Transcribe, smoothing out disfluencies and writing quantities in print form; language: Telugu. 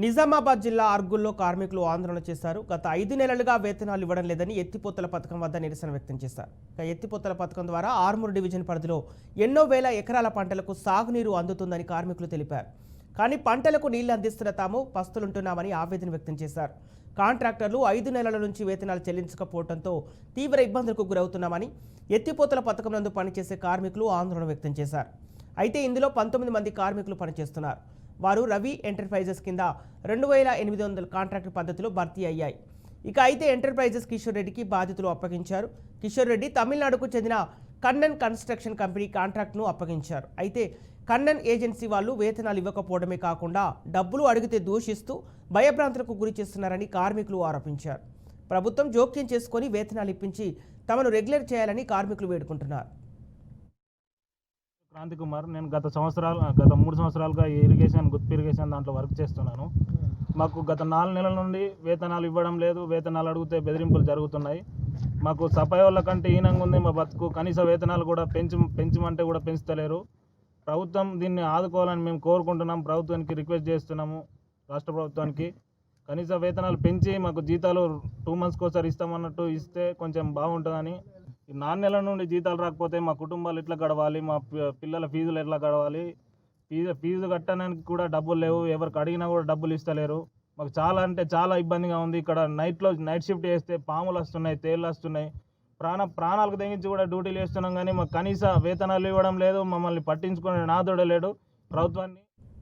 నిజామాబాద్ జిల్లా అర్గుల్లో కార్మికులు ఆందోళన చేశారు. గత 5 నెలలుగా వేతనాలు ఇవ్వడం లేదని ఎత్తిపోతల పథకం వద్ద నిరసన వ్యక్తం చేశారు. ఎత్తిపోతల పథకం ద్వారా ఆర్మూర్ డివిజన్ పరిధిలో ఎన్నో వేల ఎకరాల పంటలకు సాగునీరు అందుతుందని కార్మికులు తెలిపారు. కానీ పంటలకు నీళ్లు అందిస్తున్న తాము పస్తులుంటున్నామని ఆవేదన వ్యక్తం చేశారు. కాంట్రాక్టర్లు 5 నెలల నుంచి వేతనాలు చెల్లించకపోవడంతో తీవ్ర ఇబ్బందులకు గురవుతున్నామని ఎత్తిపోతల పథకం నందు పనిచేసే కార్మికులు ఆందోళన వ్యక్తం చేశారు. అయితే ఇందులో 19 మంది కార్మికులు పనిచేస్తున్నారు. వారు రవి ఎంటర్ప్రైజెస్ కింద 2800 కాంట్రాక్ట్ పద్ధతిలో భర్తీ అయ్యాయి. అయితే ఎంటర్ప్రైజెస్ కిషోర్ రెడ్డికి బాధ్యతలు అప్పగించారు. కిషోర్ రెడ్డి తమిళనాడుకు చెందిన కన్నన్ కన్స్ట్రక్షన్ కంపెనీ కాంట్రాక్ట్ను అప్పగించారు. అయితే కన్నన్ ఏజెన్సీ వాళ్ళు వేతనాలు ఇవ్వకపోవడమే కాకుండా డబ్బులు అడిగితే దూషిస్తూ భయభ్రాంతులకు గురి చేస్తున్నారని కార్మికులు ఆరోపించారు. ప్రభుత్వం జోక్యం చేసుకొని వేతనాలు ఇప్పించి తమను రెగ్యులర్ చేయాలని కార్మికులు వేడుకుంటున్నారు. క్రాంతి కుమార్. నేను గత 3 సంవత్సరాలుగా గుత్తి ఇరిగేషన్ దాంట్లో వర్క్ చేస్తున్నాను. మాకు గత 4 నెలల నుండి వేతనాలు ఇవ్వడం లేదు. వేతనాలు అడిగితే బెదిరింపులు జరుగుతున్నాయి. మాకు సఫాయి వాళ్ళ కంటే హీనంగా ఉంది మా బతుకు. కనీస వేతనాలు కూడా పెంచమంటే కూడా పెంచుతలేరు. ప్రభుత్వం దీన్ని ఆదుకోవాలని మేము కోరుకుంటున్నాం. ప్రభుత్వానికి రిక్వెస్ట్ చేస్తున్నాము, రాష్ట్ర ప్రభుత్వానికి కనీస వేతనాలు పెంచి మాకు జీతాలు 2 మంత్స్కి ఒకసారి ఇస్తామన్నట్టు ఇస్తే కొంచెం బాగుంటుందని. ఈ 4 నెలల నుండి జీతాలు రాకపోతే మా కుటుంబాలు ఎట్లా గడవాలి, మా పిల్లల ఫీజులు ఎట్లా గడవాలి, ఫీజు కట్టడానికి కూడా డబ్బులు లేవు. ఎవరికి అడిగినా కూడా డబ్బులు ఇస్తలేరు. మాకు చాలా అంటే చాలా ఇబ్బందిగా ఉంది. ఇక్కడ నైట్ షిఫ్ట్ చేస్తే పాములు వస్తున్నాయి, తేళ్ళు వస్తున్నాయి. ప్రాణాలకు తెగించి కూడా డ్యూటీలు చేస్తున్నాం, కానీ మాకు కనీస వేతనాలు ఇవ్వడం లేదు. మమ్మల్ని పట్టించుకునే నాదుడే లేడు. ప్రభుత్వాన్ని